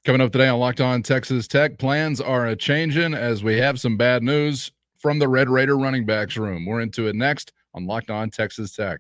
Coming up today on Locked On Texas Tech, plans are a-changing as we have some bad news from the Red Raider running backs room. We're into it next on Locked On Texas Tech.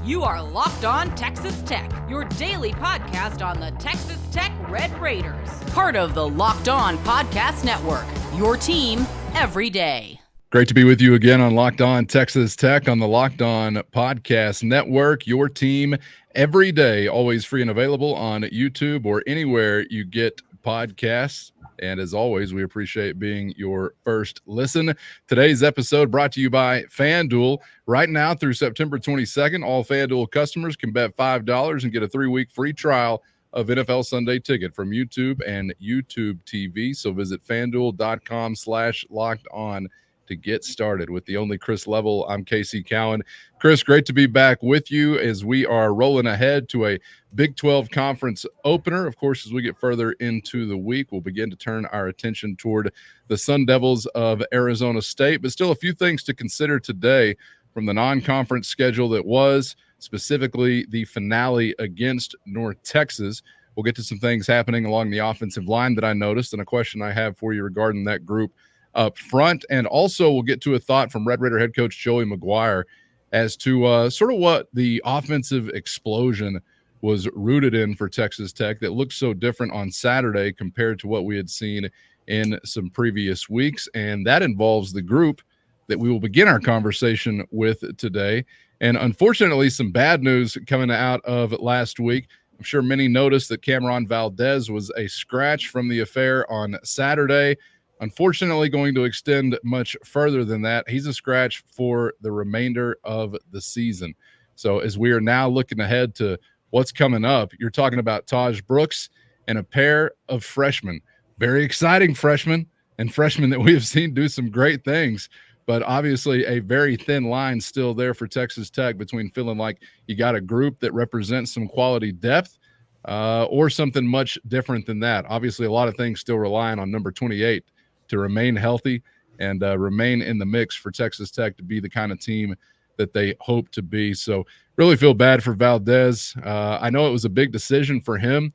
You are Locked On Texas Tech, your daily podcast on the Texas Tech Red Raiders. Part of the Locked On Podcast Network, your team every day. Great to be with you again on Locked On Texas Tech on the Locked On Podcast Network, your team every day, always free and available on YouTube or anywhere you get podcasts. And as always, we appreciate being your first listen. Today's episode brought to you by FanDuel. Right now through September 22nd, all FanDuel customers can bet $5 and get a 3-week free trial of NFL Sunday Ticket from YouTube and YouTube TV. So visit FanDuel.com/lockedon to get started. With the only Chris Level, I'm Casey Cowan. Chris, great to be back with you as we are rolling ahead to a Big 12 conference opener. Of course, as we get further into the week, we'll begin to turn our attention toward the Sun Devils of Arizona State, but still a few things to consider today from the non-conference schedule that was, specifically the finale against North Texas. We'll get to some things happening along the offensive line that I noticed and a question I have for you regarding that group up front. And also we'll get to a thought from Red Raider head coach Joey McGuire as to sort of what the offensive explosion was rooted in for Texas Tech that looked so different on Saturday compared to what we had seen in some previous weeks. And that involves the group that we will begin our conversation with today. And unfortunately, some bad news coming out of last week. I'm sure many noticed that Cameron Valdez was a scratch from the affair on Saturday. Unfortunately, going to extend much further than that. He's a scratch for the remainder of the season. So as we are now looking ahead to what's coming up, you're talking about Taj Brooks and a pair of freshmen. Very exciting freshmen and freshmen that we have seen do some great things. But obviously a very thin line still there for Texas Tech between feeling like you got a group that represents some quality depth or something much different than that. Obviously, a lot of things still relying on number 28 to remain healthy and remain in the mix for Texas Tech to be the kind of team that they hope to be. So really feel bad for Valdez. I know it was a big decision for him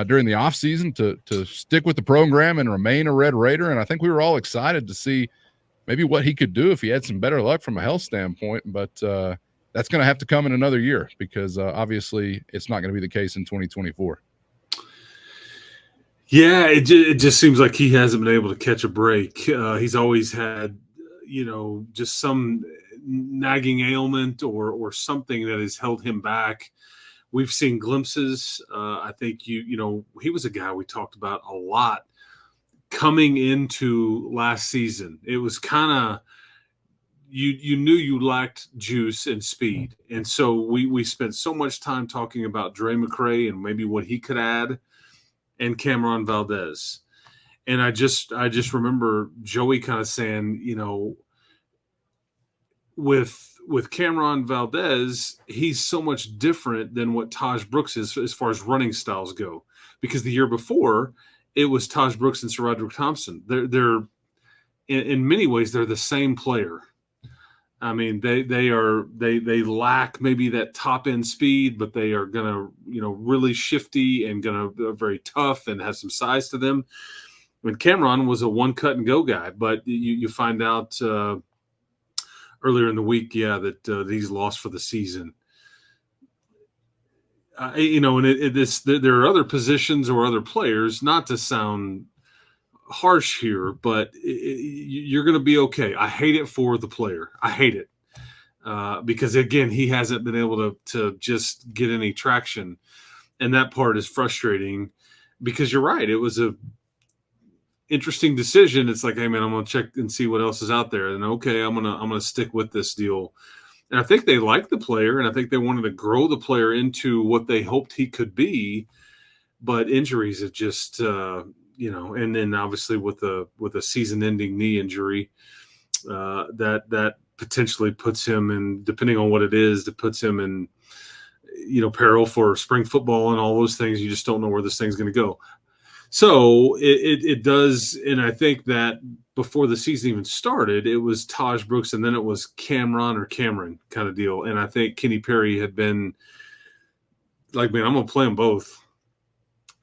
during the offseason to stick with the program and remain a Red Raider. And I think we were all excited to see maybe what he could do if he had some better luck from a health standpoint. But that's going to have to come in another year because obviously it's not going to be the case in 2024. Yeah, it just seems like he hasn't been able to catch a break. He's always had, just some nagging ailment or something that has held him back. We've seen glimpses. I think, he was a guy we talked about a lot coming into last season. It was kind of, you knew you lacked juice and speed. And so we spent so much time talking about Dre McCray and maybe what he could add, and Cameron Valdez. And I just remember Joey kind of saying, with Cameron Valdez, he's so much different than what Taj Brooks is as far as running styles go. Because the year before, it was Taj Brooks and SaRodorick Thompson. They're in many ways, they're the same player. I mean, they lack maybe that top end speed, but they are going to, really shifty and going to be very tough and have some size to them. I mean, Cameron was a one cut and go guy, but you find out earlier in the week, that he's lost for the season. And there are other positions or other players, not to sound harsh here, but you're going to be okay. I hate it for the player. I hate it because, again, he hasn't been able to just get any traction. And that part is frustrating because you're right. It was a interesting decision. It's like, hey, man, I'm going to check and see what else is out there. And, okay, I'm going to stick with this deal. And I think they liked the player, and I think they wanted to grow the player into what they hoped he could be. But injuries have just and then obviously with a season-ending knee injury, that potentially puts him in, depending on what it is, that puts him in, peril for spring football and all those things. You just don't know where this thing's going to go. So it does, and I think that before the season even started, it was Taj Brooks, and then it was Cameron kind of deal. And I think Kenny Perry had been like, man, I'm going to play them both.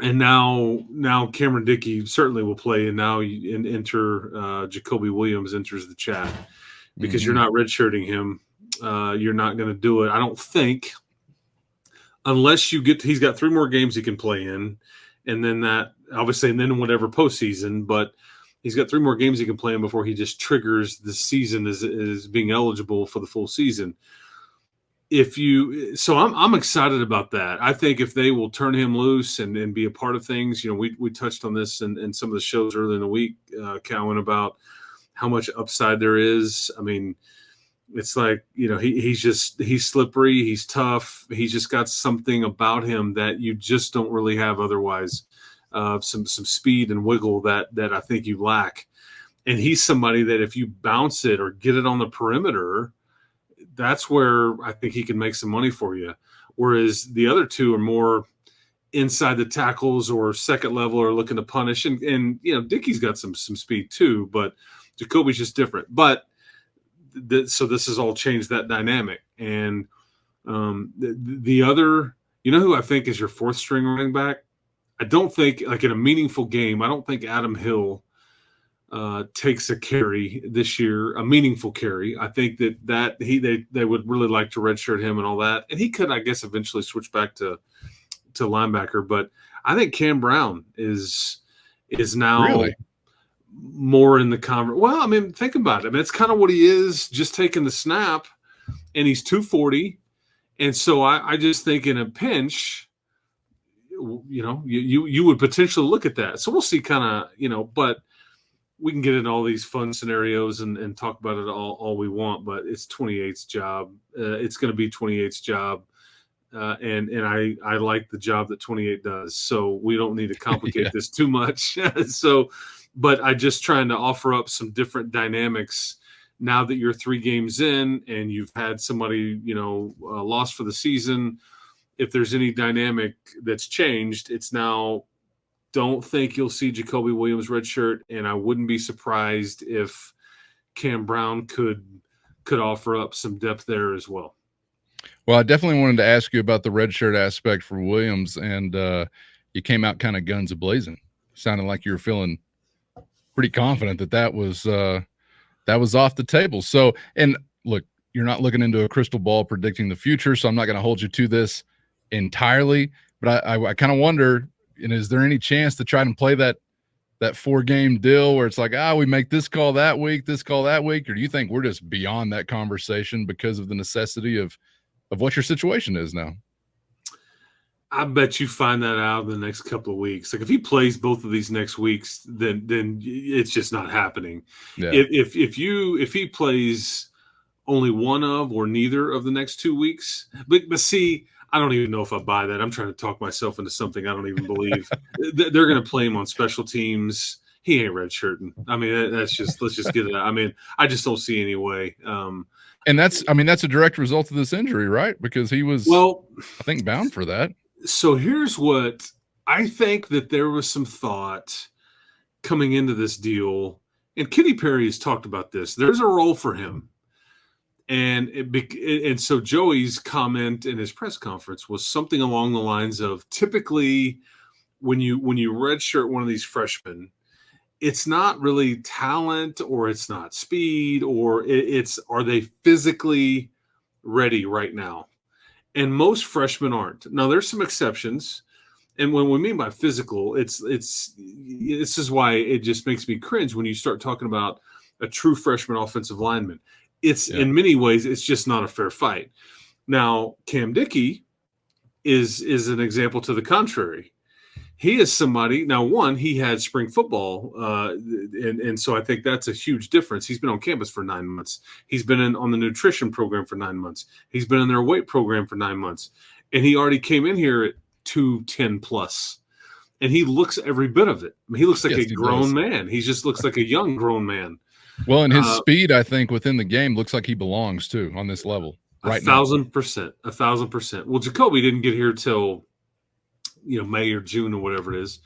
And now Cameron Dickey certainly will play, and now Jacoby Williams enters the chat because you're not redshirting him. You're not going to do it, I don't think, unless he's got 3 more games he can play in, and then that obviously, and then whatever postseason. But he's got 3 more games he can play in before he just triggers the season as being eligible for the full season. So I'm excited about that. I think if they will turn him loose and be a part of things, we touched on this in some of the shows earlier in the week, Cowan, about how much upside there is. I mean, it's like, he's slippery, he's tough, he's just got something about him that you just don't really have otherwise. Some speed and wiggle that I think you lack. And he's somebody that if you bounce it or get it on the perimeter, that's where I think he can make some money for you. Whereas the other 2 are more inside the tackles or second level or looking to punish. And Dickey's got some speed too, but Jacoby's just different. But so this has all changed that dynamic. And the other, who I think is your 4th string running back? I don't think, like in a meaningful game, I don't think Adam Hill takes a carry this year, a meaningful carry. I think that they would really like to redshirt him and all that. And he could, I guess, eventually switch back to linebacker. But I think Cam Brown is now really more in the conversation. Well, I mean, think about it. I mean, it's kind of what he is, just taking the snap, and he's 240. And so I just think in a pinch, you would potentially look at that. So we'll see kind of, but we can get into all these fun scenarios and talk about it all we want, but it's 28's job. It's going to be 28's job. And I like the job that 28 does. So we don't need to complicate this too much. But I just trying to offer up some different dynamics now that you're 3 games in and you've had somebody, lost for the season. If there's any dynamic that's changed, it's now, don't think you'll see Jacoby Williams redshirt, and I wouldn't be surprised if Cam Brown could offer up some depth there as well. Well, I definitely wanted to ask you about the redshirt aspect for Williams, and you came out kind of guns a-blazing. Sounded like you were feeling pretty confident that was off the table. So, and look, you're not looking into a crystal ball predicting the future, so I'm not going to hold you to this entirely, but I kind of wonder, is there any chance to try and play that 4-game deal where it's like, we make this call that week, or do you think we're just beyond that conversation because of the necessity of what your situation is now? I bet you find that out in the next couple of weeks. Like if he plays both of these next weeks, then it's just not happening. Yeah. If he plays only one of or neither of the next 2 weeks, but see, I don't even know if I buy that. I'm trying to talk myself into something I don't even believe. They're going to play him on special teams. He ain't redshirting. I mean, let's just get it out. I mean, I just don't see any way. And that's a direct result of this injury, right? Because he was, I think, bound for that. So here's what I think, that there was some thought coming into this deal, and Kenny Perry has talked about this. There's a role for him. And so Joey's comment in his press conference was something along the lines of, typically when you redshirt one of these freshmen, it's not really talent or it's not speed or it's are they physically ready right now? And most freshmen aren't. Now there's some exceptions. And when we mean by physical, this is why it just makes me cringe when you start talking about a true freshman offensive lineman. In many ways, it's just not a fair fight. Now, Cam Dickey is an example to the contrary. He is somebody, now one, he had spring football, and so I think that's a huge difference. He's been on campus for 9 months. He's been on the nutrition program for 9 months. He's been in their weight program for 9 months. And he already came in here at 210 plus. And he looks every bit of it. I mean, he looks like a grown man. He just looks like a young grown man. Well, and his speed, I think, within the game looks like he belongs too on this level. Right, 1,000%. Well, Jacoby didn't get here till May or June or whatever it is,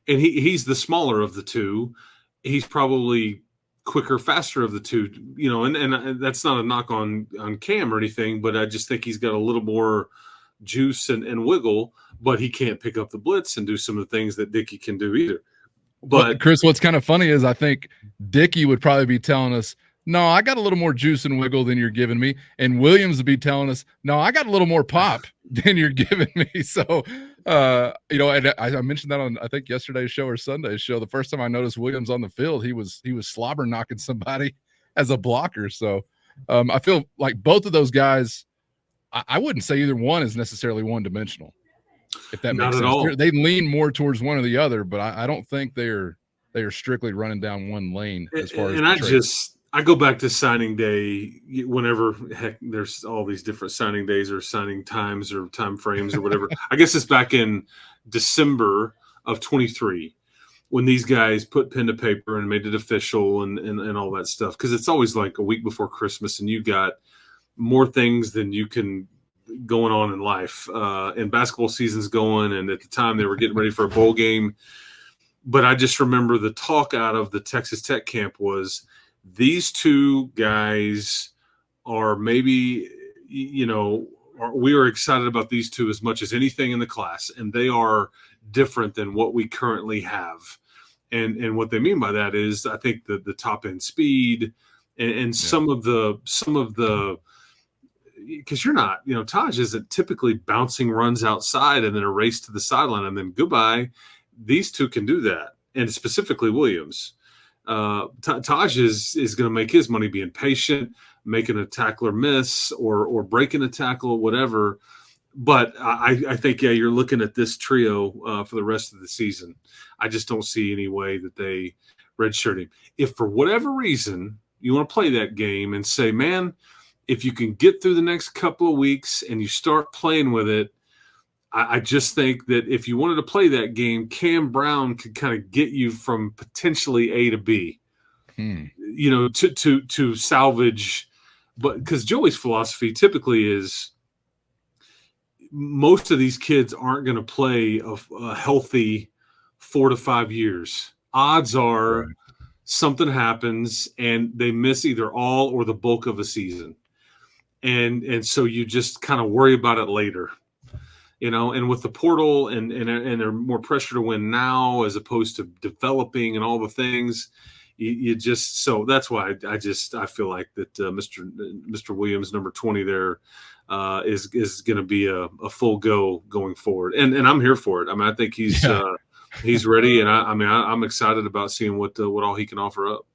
and he's the smaller of the two. He's probably quicker, faster of the two, and that's not a knock on Cam or anything, but I just think he's got a little more juice and wiggle, but he can't pick up the blitz and do some of the things that Dickey can do either. But Chris, what's kind of funny is I think Dickey would probably be telling us, no, I got a little more juice and wiggle than you're giving me. And Williams would be telling us, no, I got a little more pop than you're giving me. So, and I mentioned that on, I think, yesterday's show or Sunday's show. The first time I noticed Williams on the field, he was slobber knocking somebody as a blocker. So I feel like both of those guys, I wouldn't say either one is necessarily one-dimensional, if that makes sense. All. They lean more towards one or the other, but I don't think they are strictly running down one lane as far as. And I go back to signing day whenever, heck, there's all these different signing days or signing times or time frames or whatever. I guess it's back in December of 23 when these guys put pen to paper and made it official and all that stuff. Because it's always like a week before Christmas and you got more things than you can going on in life. And basketball season's going, and at the time they were getting ready for a bowl game. But I just remember the talk out of the Texas Tech camp was, these two guys are maybe, we are excited about these two as much as anything in the class, and they are different than what we currently have. And what they mean by that is, I think the top end speed and some of the, because you're not, Taj isn't typically bouncing runs outside and then a race to the sideline and then goodbye. These two can do that, and specifically Williams. Taj is going to make his money being patient, making a tackler miss or breaking a tackle, whatever. But I think, you're looking at this trio for the rest of the season. I just don't see any way that they redshirt him. If for whatever reason you want to play that game and say, man, if you can get through the next couple of weeks and you start playing with it, I just think that if you wanted to play that game, Cam Brown could kind of get you from potentially A to B, to salvage. But because Joey's philosophy typically is most of these kids aren't going to play a healthy 4 to 5 years. Odds are something happens and they miss either all or the bulk of a season. And so you just kind of worry about it later. And with the portal and they're more pressure to win now as opposed to developing and all the things, you just, so that's why I feel like that Mr. Williams, number 20 there, is going to be a full go going forward. And I'm here for it. I mean, I think he's ready. And I'm excited about seeing what all he can offer up.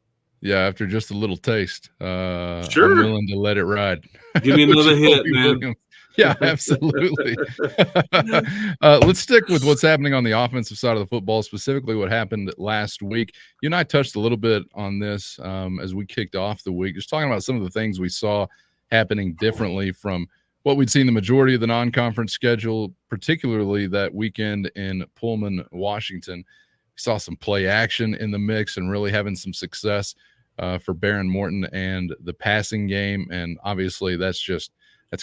Yeah, after just a little taste, sure. I'm willing to let it ride. Give me another hit, man. Williams. Yeah, absolutely. Let's stick with what's happening on the offensive side of the football, specifically what happened last week. You and I touched a little bit on this as we kicked off the week, just talking about some of the things we saw happening differently from what we'd seen the majority of the non-conference schedule, particularly that weekend in Pullman, Washington. We saw some play action in the mix and really having some success for Baron Morton and the passing game. And obviously that's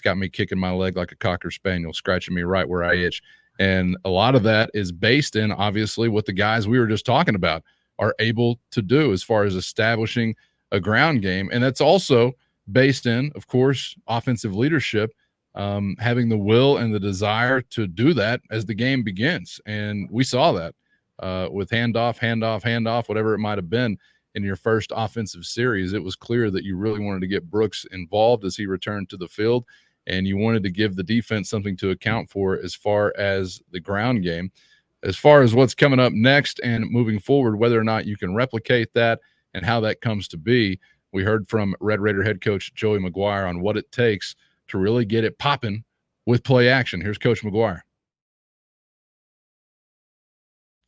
got me kicking my leg like a Cocker Spaniel, scratching me right where I itch. And a lot of that is based in, obviously, what the guys we were just talking about are able to do as far as establishing a ground game. And that's also based in, of course, offensive leadership, having the will and the desire to do that as the game begins. And we saw that with handoff, whatever it might have been in your first offensive series. It was clear that you really wanted to get Brooks involved as he returned to the field, and you wanted to give the defense something to account for as far as the ground game. As far as what's coming up next and moving forward, whether or not you can replicate that and how that comes to be, we heard from Red Raider head coach Joey McGuire on what it takes to really get it popping with play action. Here's Coach McGuire.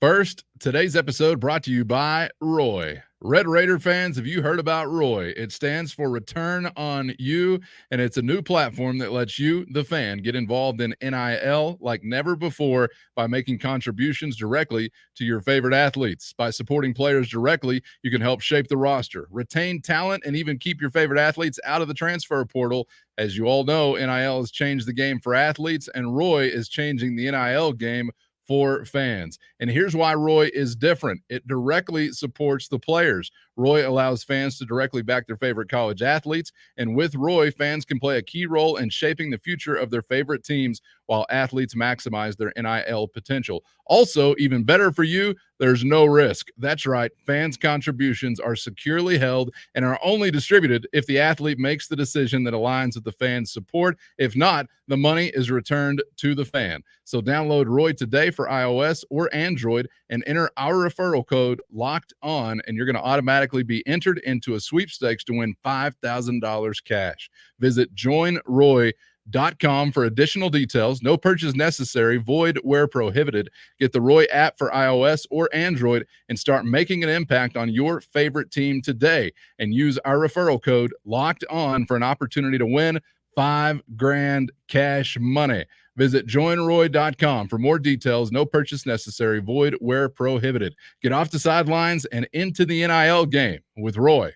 First, today's episode brought to you by Roy. Red Raider fans, have you heard about Roy? It stands for Return on You, and it's a new platform that lets you, the fan, get involved in NIL like never before by making contributions directly to your favorite athletes. By supporting players directly, you can help shape the roster, retain talent, and even keep your favorite athletes out of the transfer portal. As you all know, NIL has changed the game for athletes, and Roy is changing the NIL game for fans. And here's why Roy is different. It directly supports the players. Roy allows fans to directly back their favorite college athletes. And with Roy, fans can play a key role in shaping the future of their favorite teams while athletes maximize their NIL potential. Also, even better for you, there's no risk. That's right. Fans' contributions are securely held and are only distributed if the athlete makes the decision that aligns with the fan's support. If not, the money is returned to the fan. So download Roy today for iOS or Android and enter our referral code Locked On, and you're going to automatically be entered into a sweepstakes to win $5,000 cash. Visit joinroy.com for additional details. No purchase necessary, void where prohibited. Get the Roy app for iOS or Android and start making an impact on your favorite team today. And use our referral code Locked On for an opportunity to win $5,000 cash money. Visit joinroy.com for more details. No purchase necessary, void where prohibited. Get off the sidelines and into the NIL game with Roy.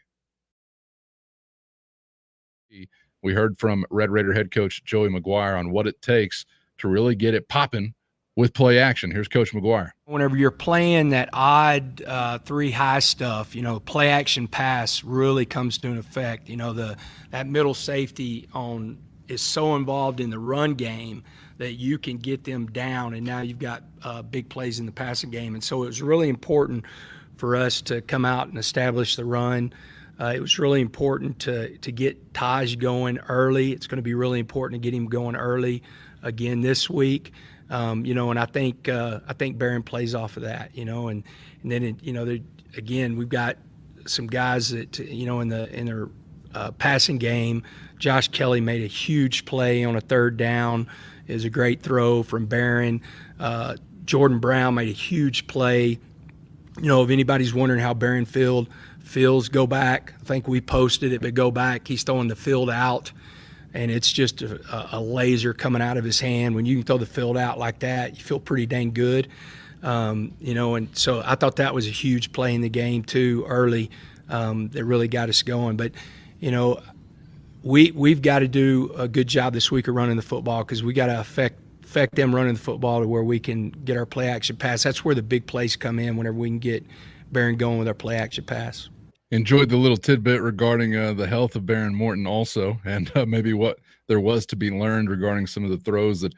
We heard from Red Raider head coach Joey McGuire on what it takes to really get it popping with play action. Here's Coach McGuire. Whenever you're playing that odd three high stuff, play action pass really comes to an effect. That middle safety is so involved in the run game that you can get them down, and now you've got big plays in the passing game. And so it was really important for us to come out and establish the run. It was really important to get Taj going early. It's going to be really important to get him going early again this week. And I think Barron plays off of that, and then again, we've got some guys that in their passing game. Josh Kelly made a huge play on a third down. It was a great throw from Barron. Jordan Brown made a huge play. If anybody's wondering how Barron feels, go back. I think we posted it, but go back. He's throwing the field out, and it's just a laser coming out of his hand. When you can throw the field out like that, you feel pretty dang good. And so I thought that was a huge play in the game too, early, that really got us going. But, we've got to do a good job this week of running the football, because we got to affect them running the football to where we can get our play action pass. That's where the big plays come in, whenever we can get Barron going with our play action pass. Enjoyed the little tidbit regarding the health of Barron Morton also, and maybe what there was to be learned regarding some of the throws that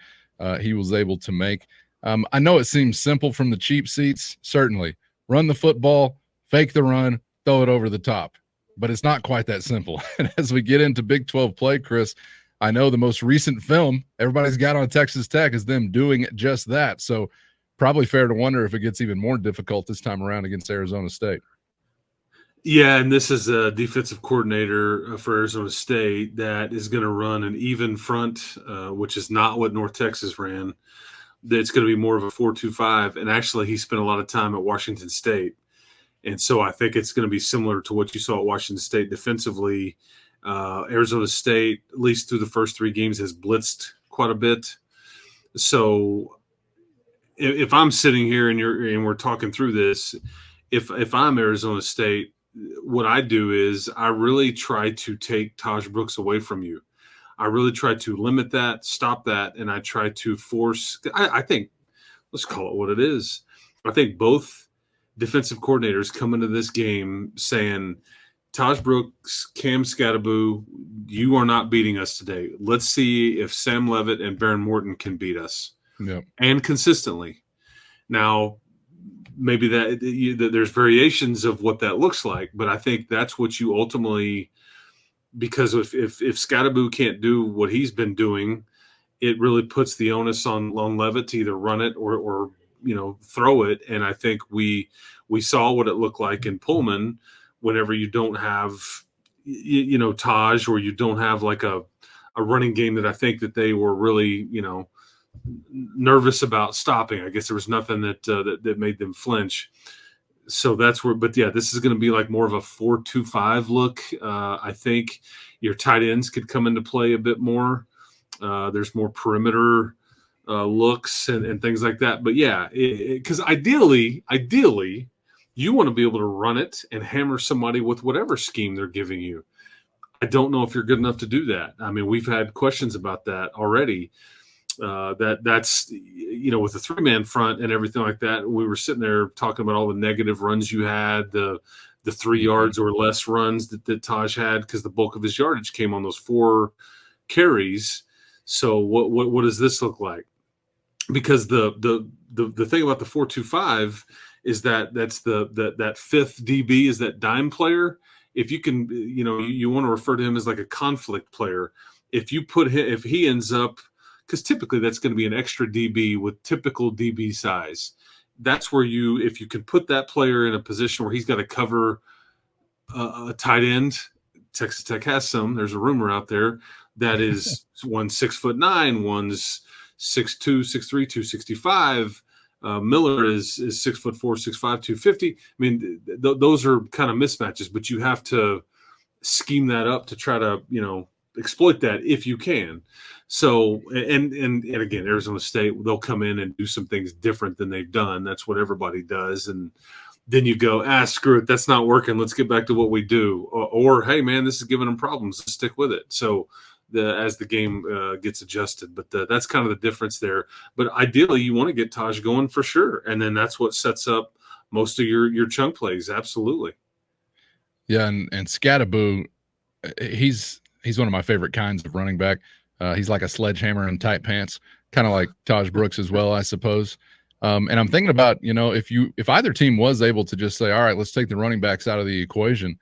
he was able to make. I know it seems simple from the cheap seats, certainly. Run the football, fake the run, throw it over the top. But it's not quite that simple. And as we get into Big 12 play, Chris, I know the most recent film everybody's got on Texas Tech is them doing just that. So probably fair to wonder if it gets even more difficult this time around against Arizona State. Yeah, and this is a defensive coordinator for Arizona State that is going to run an even front, which is not what North Texas ran. It's going to be more of a 4-2-5. And actually, he spent a lot of time at Washington State. And so I think it's going to be similar to what you saw at Washington State defensively. Arizona State, at least through the first three games, has blitzed quite a bit. So if I'm sitting here and we're talking through this, if I'm Arizona State, what I do is I really try to take Taj Brooks away from you. I really try to limit that, stop that, and I try to force – I think – let's call it what it is. I think both defensive coordinators come into this game saying, Taj Brooks, Cam Scattaboo, you are not beating us today. Let's see if Sam Levitt and Barron Morton can beat us. Yep. And consistently. Now, maybe that there's variations of what that looks like, but I think that's what you ultimately – because if Scattaboo can't do what he's been doing, it really puts the onus on Levitt to either run it or throw it. And I think we saw what it looked like in Pullman whenever you don't have, Taj, or you don't have like a running game that I think that they were really, nervous about stopping. I guess there was nothing that made them flinch. So that's where, but yeah, this is going to be like more of a 4-2-5 look. I think your tight ends could come into play a bit more. There's more perimeter looks and things like that. But yeah, because ideally, you want to be able to run it and hammer somebody with whatever scheme they're giving you. I don't know if you're good enough to do that. I mean, we've had questions about that already. That's with the 3-man front and everything like that. We were sitting there talking about all the negative runs you had, the 3 yards or less runs that Taj had, because the bulk of his yardage came on those 4 carries. So what does this look like? Because the thing about the 4-2-5 is that's that fifth DB is that dime player. If you can, you want to refer to him as like a conflict player. If he ends up, because typically that's going to be an extra DB with typical DB size. That's where if you can put that player in a position where he's got to cover a tight end. Texas Tech has some. There's a rumor out there that is one's 6'9", one's 6'2", 6'3", 265. Miller is 6'4", 6'5", 250. I mean, those are kind of mismatches, but you have to scheme that up to try to, exploit that if you can. So, and again, Arizona State, they'll come in and do some things different than they've done. That's what everybody does. And then you go, screw it, that's not working. Let's get back to what we do. Or hey, man, this is giving them problems. Let's stick with it. So as the game gets adjusted, but that's kind of the difference there. But ideally, you want to get Taj going for sure, and then that's what sets up most of your chunk plays. Absolutely. Yeah, and Scattaboo, he's one of my favorite kinds of running back. He's like a sledgehammer in tight pants, kind of like Taj Brooks as well, I suppose. And I'm thinking about, if either team was able to just say, all right, let's take the running backs out of the equation,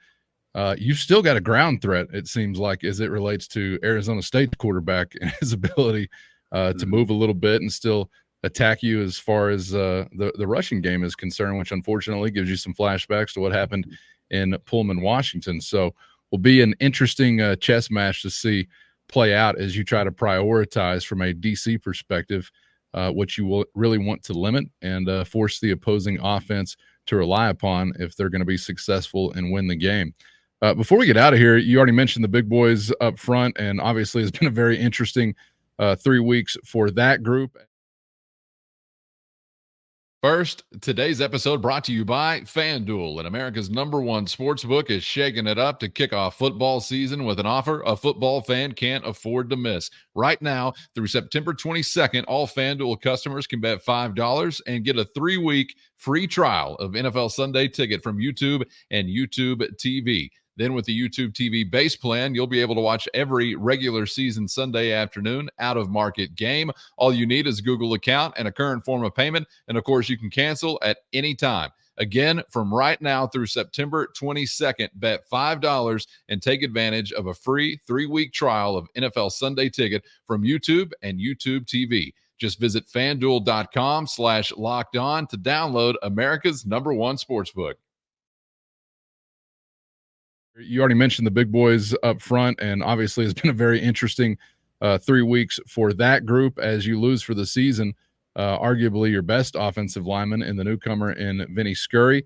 you've still got a ground threat, it seems like, as it relates to Arizona State quarterback and his ability to move a little bit and still attack you as far as the rushing game is concerned, which unfortunately gives you some flashbacks to what happened in Pullman, Washington. So will be an interesting chess match to see play out as you try to prioritize from a DC perspective what you will really want to limit and force the opposing offense to rely upon if they're going to be successful and win the game. Before we get out of here, you already mentioned the big boys up front, and obviously it's been a very interesting 3 weeks for that group. First, today's episode brought to you by FanDuel, and America's #1 sportsbook is shaking it up to kick off football season with an offer a football fan can't afford to miss. Right now, through September 22nd, all FanDuel customers can bet $5 and get a 3-week free trial of NFL Sunday Ticket from YouTube and YouTube TV. Then with the YouTube TV base plan, you'll be able to watch every regular season Sunday afternoon out-of-market game. All you need is a Google account and a current form of payment, and of course, you can cancel at any time. Again, from right now through September 22nd, bet $5 and take advantage of a free 3-week trial of NFL Sunday Ticket from YouTube and YouTube TV. Just visit FanDuel.com/lockedon to download America's #1 sportsbook. You already mentioned the big boys up front, and obviously it's been a very interesting 3 weeks for that group as you lose for the season arguably your best offensive lineman in the newcomer in Vinny Scurry.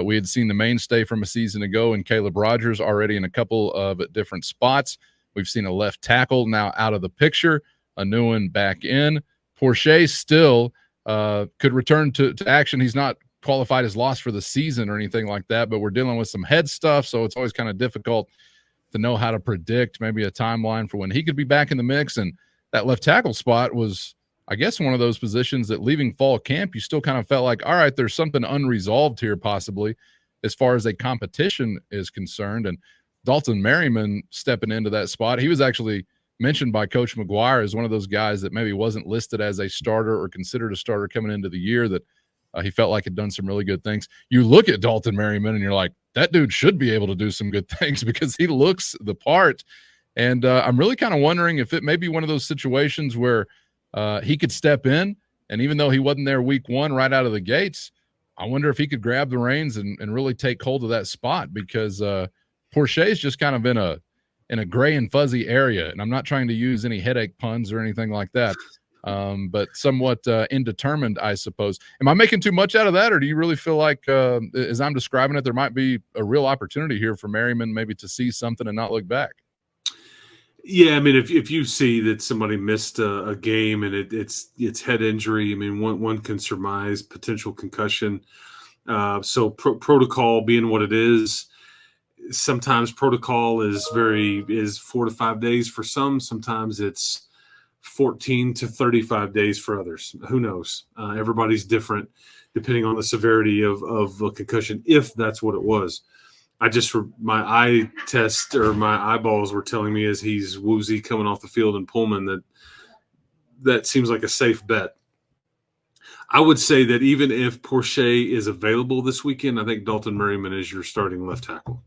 We had seen the mainstay from a season ago in Caleb Rogers already in a couple of different spots. We've seen a left tackle now out of the picture, a new one back in. Porche still could return to action. He's not qualified as lost for the season or anything like that, but we're dealing with some head stuff, so it's always kind of difficult to know how to predict maybe a timeline for when he could be back in the mix. And that left tackle spot was, I guess, one of those positions that leaving fall camp, you still kind of felt like, all right, there's something unresolved here possibly as far as a competition is concerned. And Dalton Merriman stepping into that spot, he was actually mentioned by Coach McGuire as one of those guys that maybe wasn't listed as a starter or considered a starter coming into the year, that he felt like had done some really good things. You look at Dalton Merriman and you're like, that dude should be able to do some good things because he looks the part. And I'm really kind of wondering if it may be one of those situations where he could step in, and even though he wasn't there week one right out of the gates, I wonder if he could grab the reins and really take hold of that spot, because Porche is just kind of in a gray and fuzzy area. And I'm not trying to use any headache puns or anything like that. But somewhat indeterminate, I suppose. Am I making too much out of that, or do you really feel like, as I'm describing it, there might be a real opportunity here for Merriman maybe to see something and not look back? Yeah, I mean, if you see that somebody missed a game and it's head injury, I mean, one can surmise potential concussion. So protocol being what it is, sometimes protocol is 4 to 5 days for some. Sometimes it's 14 to 35 days for others. Who knows? Everybody's different depending on the severity of a concussion, if that's what it was. My eye test or my eyeballs were telling me as he's woozy coming off the field in Pullman that seems like a safe bet. I would say that even if Porsche is available this weekend, I think Dalton Merriman is your starting left tackle.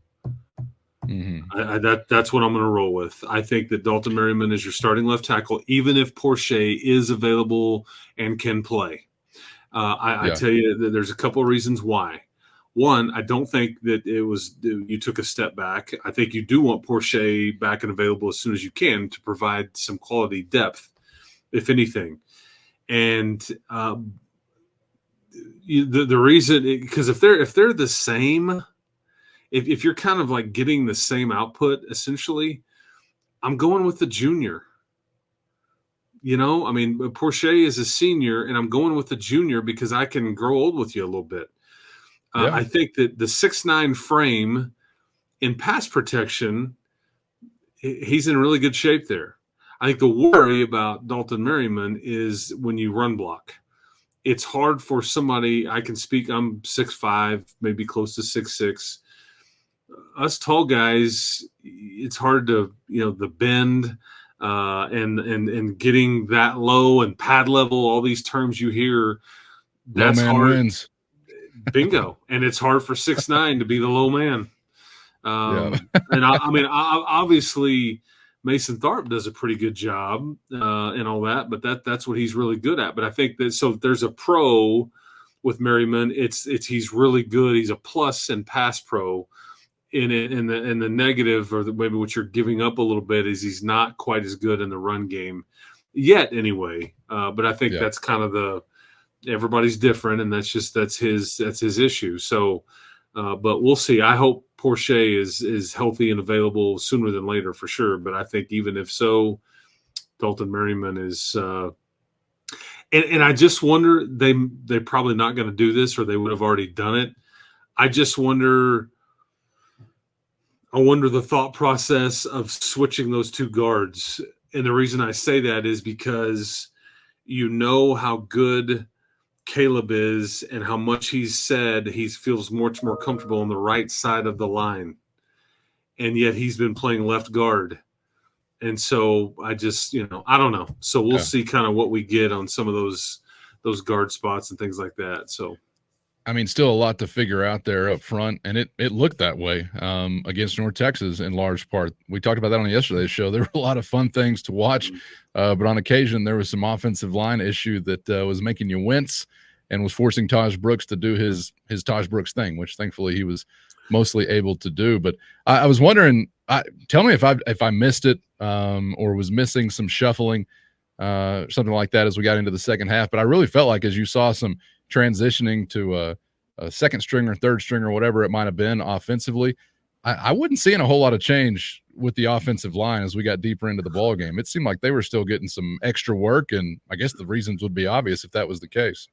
Mm-hmm. That's what I'm going to roll with. I think that Dalton Merriman is your starting left tackle, even if Porsche is available and can play. I tell you that there's a couple of reasons why. One, I don't think that you took a step back. I think you do want Porsche back and available as soon as you can to provide some quality depth, if anything. And the reason, because if they're the same, if you're kind of like getting the same output, essentially, I'm going with the junior. I mean, Porsche is a senior, and I'm going with the junior because I can grow old with you a little bit. I think that the 6'9" frame in pass protection, he's in really good shape there. I think the worry about Dalton Merriman is when you run block. It's hard for somebody, I'm 6'5", maybe close to 6'6". Us tall guys, it's hard to, the bend and getting that low and pad level, all these terms you hear. That's low man hard. Wins. Bingo. And it's hard for 6'9" to be the low man. And obviously Mason Tharp does a pretty good job and all that, but that's what he's really good at. But I think that, so there's a pro with Merriman. He's really good. He's a plus and pass pro. In the negative, or maybe what you're giving up a little bit, is he's not quite as good in the run game yet anyway. But I think that's kind of everybody's different, and that's his issue. So, but we'll see. I hope Porsche is healthy and available sooner than later for sure. But I think even if so, Dalton Merriman is. And I just wonder, they're probably not going to do this, or they would have already done it. I just wonder. I wonder the thought process of switching those two guards. And the reason I say that is because how good Caleb is and how much he's said he feels much more comfortable on the right side of the line. And yet he's been playing left guard. And so I just, I don't know. So we'll see kind of what we get on some of those guard spots and things like that. So. I mean, still a lot to figure out there up front, and it looked that way against North Texas in large part. We talked about that on yesterday's show. There were a lot of fun things to watch, but on occasion there was some offensive line issue that was making you wince and was forcing Taj Brooks to do his Taj Brooks thing, which thankfully he was mostly able to do. But I was wondering, tell me if I missed it or was missing some shuffling, something like that as we got into the second half. But I really felt like as you saw some transitioning to a second string or third string or whatever it might have been offensively, I wasn't seeing a whole lot of change with the offensive line as we got deeper into the ball game. It seemed like they were still getting some extra work, and I guess the reasons would be obvious if that was the case.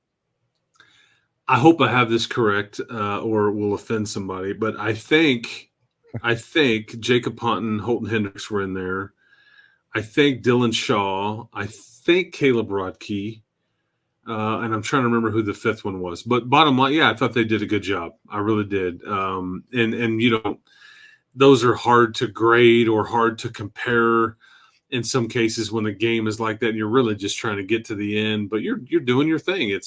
I hope I have this correct or will offend somebody, but I think Jacob Ponton, Holton Hendricks were in there. I think Dylan Shaw. I think Caleb Rodkey. And I'm trying to remember who the fifth one was. But bottom line, I thought they did a good job. I really did. And those are hard to grade or hard to compare in some cases when the game is like that and you're really just trying to get to the end. But you're doing your thing.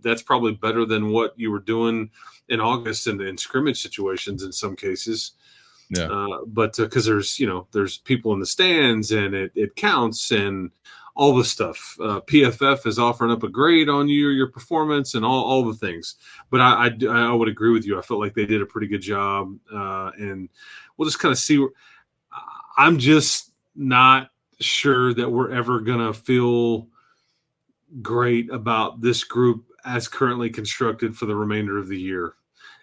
That's probably better than what you were doing in August in scrimmage situations in some cases. Yeah. But because there's people in the stands and it counts and all the stuff. PFF is offering up a grade on your performance and all the things. But I would agree with you. I felt like they did a pretty good job. And we'll just kind of see. I'm just not sure that we're ever going to feel great about this group as currently constructed for the remainder of the year.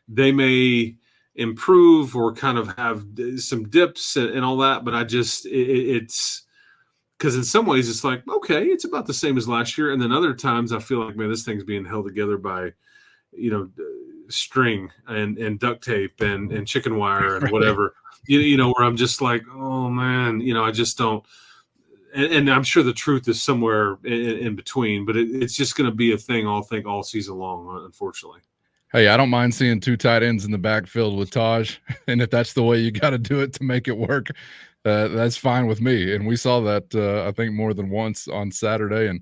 They may improve or kind of have some dips and all that, but it's because in some ways it's like, okay, it's about the same as last year. And then other times I feel like, man, this thing's being held together by, string and duct tape and chicken wire and whatever, where I'm just like, oh man, I just don't. and I'm sure the truth is somewhere in between, but it's just going to be a thing all season long, unfortunately. Hey, I don't mind seeing 2 tight ends in the backfield with Taj, and if that's the way you got to do it to make it work, that's fine with me. And we saw that I think more than once on Saturday, and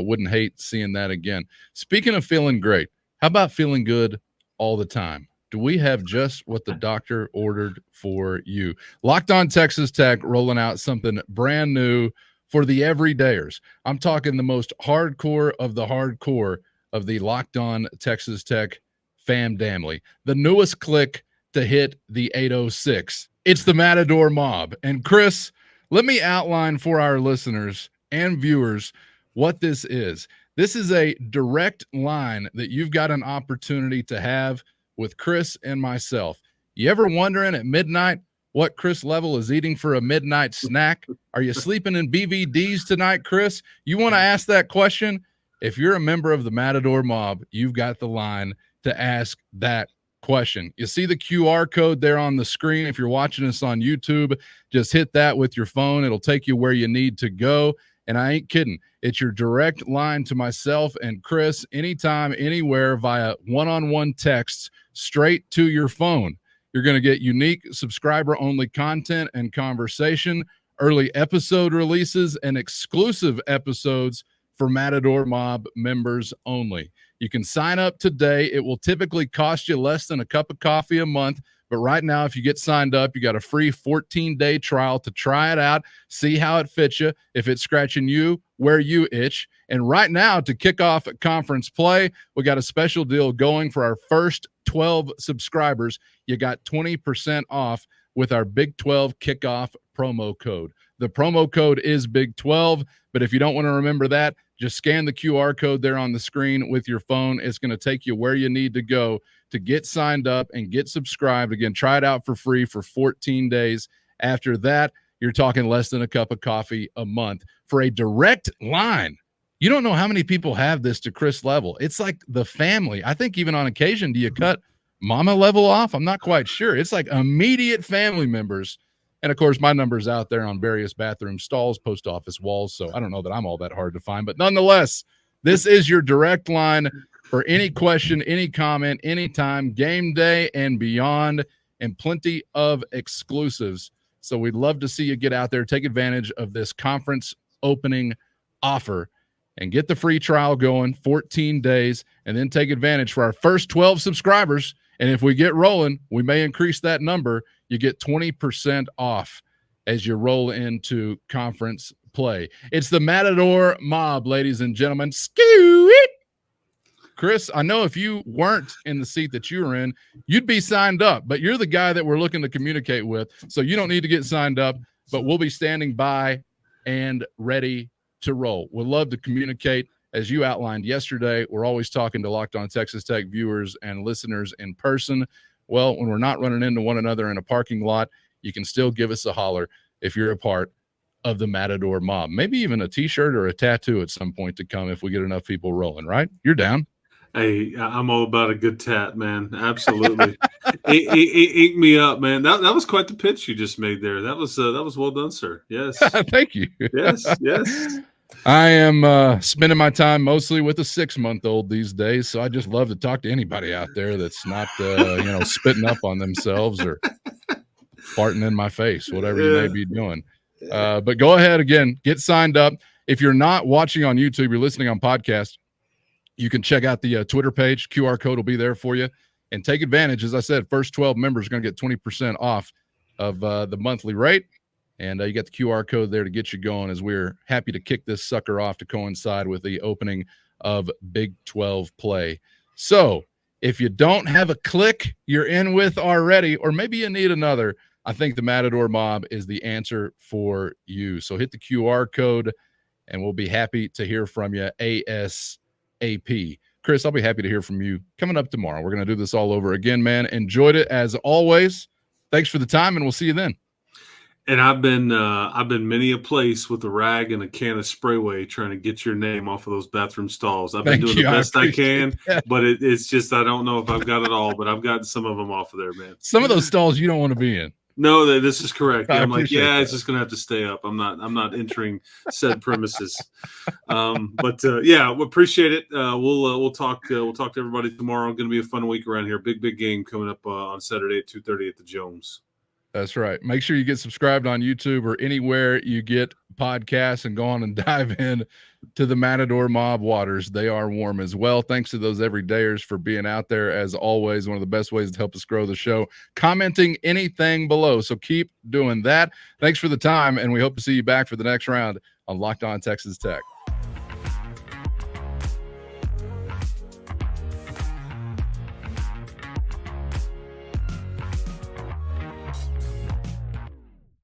wouldn't hate seeing that again. Speaking of feeling great, how about feeling good all the time? Do we have just what the doctor ordered for you? Locked On Texas Tech rolling out something brand new for the everydayers. I'm talking the most hardcore of the hardcore of the Locked On Texas Tech fam family. The newest click to hit the 806. It's the Matador Mob. And Chris, let me outline for our listeners and viewers what this is. This is a direct line that you've got an opportunity to have with Chris and myself. You ever wondering at midnight what Chris Level is eating for a midnight snack? Are you sleeping in BVDs tonight, Chris? You want to ask that question? If you're a member of the Matador Mob, you've got the line to ask that question. You see the QR code there on the screen. If you're watching us on YouTube, just hit that with your phone. It'll take you where you need to go. And I ain't kidding. It's your direct line to myself and Chris anytime, anywhere via one-on-one texts straight to your phone. You're going to get unique subscriber-only content and conversation, early episode releases, and exclusive episodes for Matador Mob members only. You can sign up today. It will typically cost you less than a cup of coffee a month. But right now, if you get signed up, you got a free 14-day trial to try it out, see how it fits you, if it's scratching you where you itch. And right now, to kick off conference play, we got a special deal going for our first 12 subscribers. You got 20% off with our Big 12 kickoff promo code. The promo code is Big 12, but if you don't want to remember that, just scan the QR code there on the screen with your phone. It's going to take you where you need to go to get signed up and get subscribed. Again, try it out for free for 14 days. After that, you're talking less than a cup of coffee a month for a direct line. You don't know how many people have this to Chris Level. It's like the family. I think even on occasion, do you cut Mama Level off? I'm not quite sure. It's like immediate family members. And, of course, my number's out there on various bathroom stalls, post office walls, so I don't know that I'm all that hard to find. But nonetheless, this is your direct line for any question, any comment, anytime, game day and beyond, and plenty of exclusives. So we'd love to see you get out there, take advantage of this conference opening offer, and get the free trial going, 14 days, and then take advantage for our first 12 subscribers. And if we get rolling, we may increase that number. You get 20% off as you roll into conference play. It's the Matador Mob, ladies and gentlemen. Skew it. Chris, I know if you weren't in the seat that you were in, you'd be signed up, but you're the guy that we're looking to communicate with, so you don't need to get signed up, but we'll be standing by and ready to roll. We'd love to communicate. As you outlined yesterday, we're always talking to Locked On Texas Tech viewers and listeners in person. Well, when we're not running into one another in a parking lot, you can still give us a holler if you're a part of the Matador Mob. Maybe even a T-shirt or a tattoo at some point to come if we get enough people rolling, right? You're down. Hey, I'm all about a good tat, man. Absolutely. Ink me up, man. That was quite the pitch you just made there. That was well done, sir. Yes. Thank you. Yes. I am spending my time mostly with a 6-month-old these days, so I just love to talk to anybody out there that's not, spitting up on themselves or farting in my face, whatever you may be doing. But go ahead, again, get signed up. If you're not watching on YouTube, you're listening on podcast, you can check out the Twitter page. QR code will be there for you. And take advantage. As I said, first 12 members are going to get 20% off of the monthly rate. And you got the QR code there to get you going as we're happy to kick this sucker off to coincide with the opening of Big 12 play. So if you don't have a click you're in with already, or maybe you need another, I think the Matador Mob is the answer for you. So hit the QR code, and we'll be happy to hear from you ASAP. Chris, I'll be happy to hear from you coming up tomorrow. We're going to do this all over again, man. Enjoyed it as always. Thanks for the time, and we'll see you then. And I've been many a place with a rag and a can of Sprayway trying to get your name off of those bathroom stalls. I've been doing the best I can, but it's just I don't know if I've got it all, but I've gotten some of them off of there, man. Some of those stalls you don't want to be in. No, this is correct. I I'm like, appreciate yeah, that. it's just gonna have to stay up. I'm not entering said premises. Yeah, we appreciate it. We'll talk to everybody tomorrow. Going to be a fun week around here. Big game coming up on Saturday at 2:30 at the Jones. That's right. Make sure you get subscribed on YouTube or anywhere you get podcasts, and go on and dive in to the Matador Mob waters. They are warm as well. Thanks to those everydayers for being out there. As always, one of the best ways to help us grow the show, commenting anything below. So keep doing that. Thanks for the time, and we hope to see you back for the next round on Locked On Texas Tech.